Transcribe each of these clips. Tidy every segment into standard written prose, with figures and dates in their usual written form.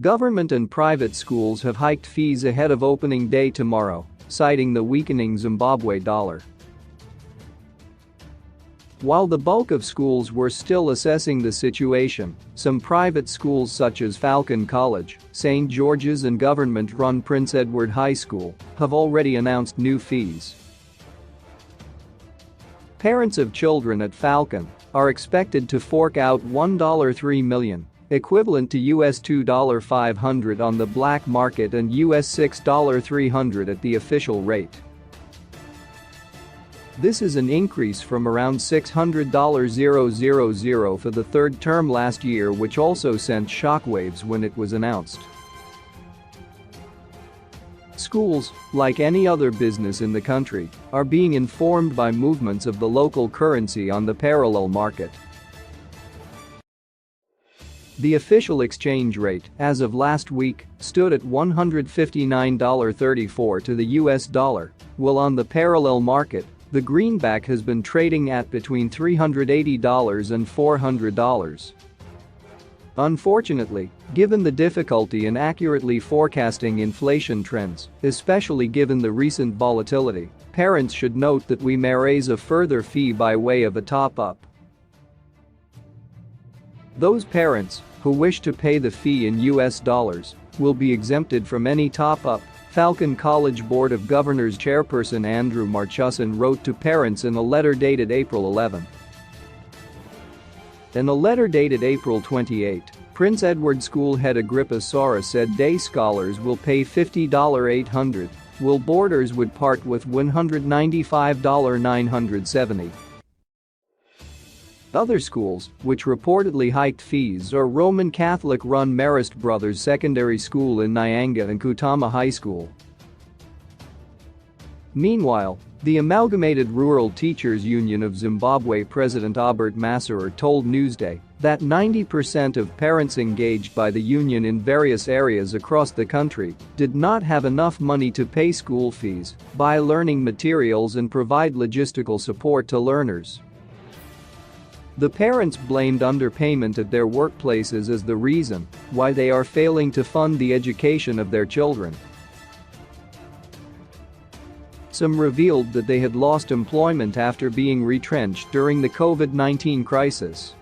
Government and private schools have hiked fees ahead of opening day tomorrow, citing the weakening Zimbabwe dollar. While the bulk of schools were still assessing the situation, some private schools such as Falcon College, St. George's and government-run Prince Edward High School have already announced new fees. Parents of children at Falcon are expected to fork out $1.3 million, equivalent to US $2.500 on the black market and US $6.300 at the official rate. This is an increase from around $600,000 for the third term last year, which also sent shockwaves when it was announced. Schools, like any other business in the country, are being informed by movements of the local currency on the parallel market. The official exchange rate, as of last week, stood at $159.34 to the US dollar, while on the parallel market, the greenback has been trading at between $380 and $400. Unfortunately, given the difficulty in accurately forecasting inflation trends, especially given the recent volatility, parents should note that we may raise a further fee by way of a top-up. Those parents who wish to pay the fee in US dollars will be exempted from any top-up, Falcon College Board of Governors Chairperson Andrew Marchuson wrote to parents in a letter dated April 11. In a letter dated April 28, Prince Edward School head Agrippa Sora said day scholars will pay $50,800, while boarders would part with $195,970. Other schools, which reportedly hiked fees, are Roman Catholic-run Marist Brothers Secondary School in Nyanga and Kutama High School. Meanwhile, the Amalgamated Rural Teachers Union of Zimbabwe President Albert Masserer told Newsday that 90% of parents engaged by the union in various areas across the country did not have enough money to pay school fees, buy learning materials and provide logistical support to learners. The parents blamed underpayment at their workplaces as the reason why they are failing to fund the education of their children. Some revealed that they had lost employment after being retrenched during the COVID-19 crisis.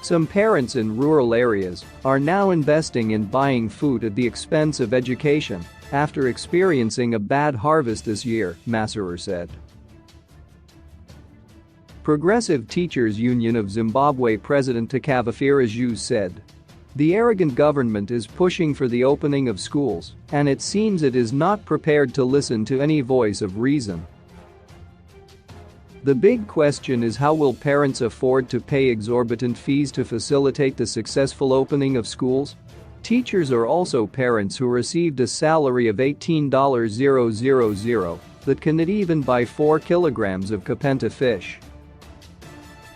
Some parents in rural areas are now investing in buying food at the expense of education after experiencing a bad harvest this year, Masserer said. Progressive Teachers Union of Zimbabwe President Takavafira Zhu said, "The arrogant government is pushing for the opening of schools, and it seems it is not prepared to listen to any voice of reason. The big question is how will parents afford to pay exorbitant fees to facilitate the successful opening of schools? Teachers are also parents who received a salary of $18,000 that cannot even buy 4 kilograms of kapenta fish.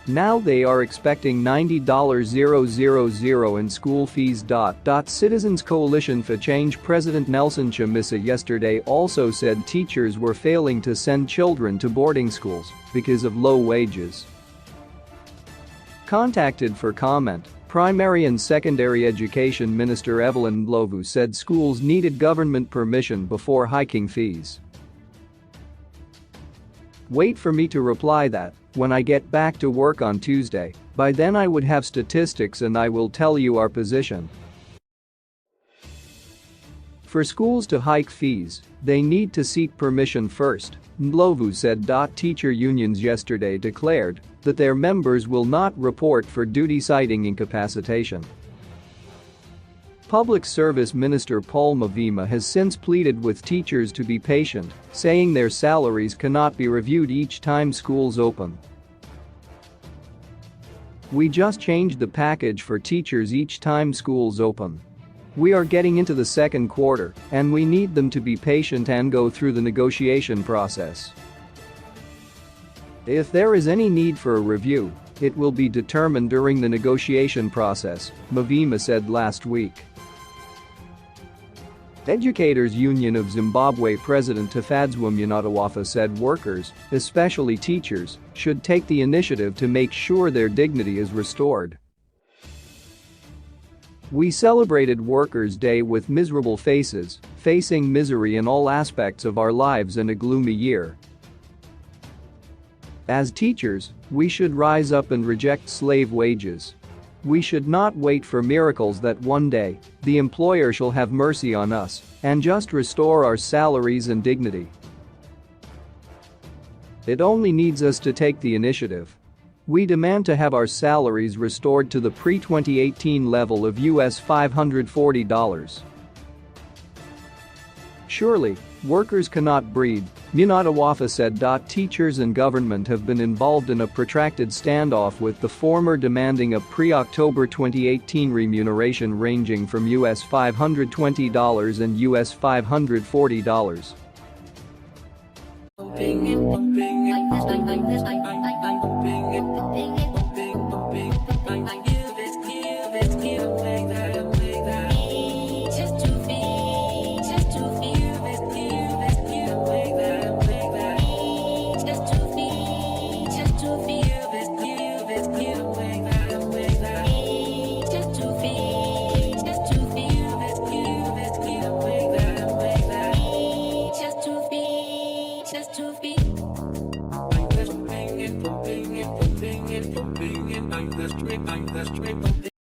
Now they are expecting $90,000 in school fees. Citizens Coalition for Change President Nelson Chamisa yesterday also said teachers were failing to send children to boarding schools because of low wages. Contacted for comment, Primary and Secondary Education Minister Evelyn Ndlovu said schools needed government permission before hiking fees. "Wait for me to reply that when I get back to work on Tuesday. By then I would have statistics and I will tell you our position." For schools to hike fees, they need to seek permission first, Ndlovu said. Teacher unions yesterday declared that their members will not report for duty citing incapacitation. Public Service Minister Paul Mavima has since pleaded with teachers to be patient, saying their salaries cannot be reviewed each time schools open. "We just changed the package for teachers each time schools open. We are getting into the second quarter, and we need them to be patient and go through the negotiation process. If there is any need for a review, it will be determined during the negotiation process," Mavima said last week. Educators Union of Zimbabwe President Tafadzwa Munatawafa said workers, especially teachers, should take the initiative to make sure their dignity is restored. We celebrated Workers' Day with miserable faces, facing misery in all aspects of our lives in a gloomy year. As teachers, we should rise up and reject slave wages. We should not wait for miracles that one day the employer shall have mercy on us and just restore our salaries and dignity. It only needs us to take the initiative. We demand to have our salaries restored to the pre-2018 level of US $540. Surely, workers cannot breathe, Munatawafa said. Teachers and government have been involved in a protracted standoff with the former, demanding a pre-October 2018 remuneration ranging from US $520 and US $540.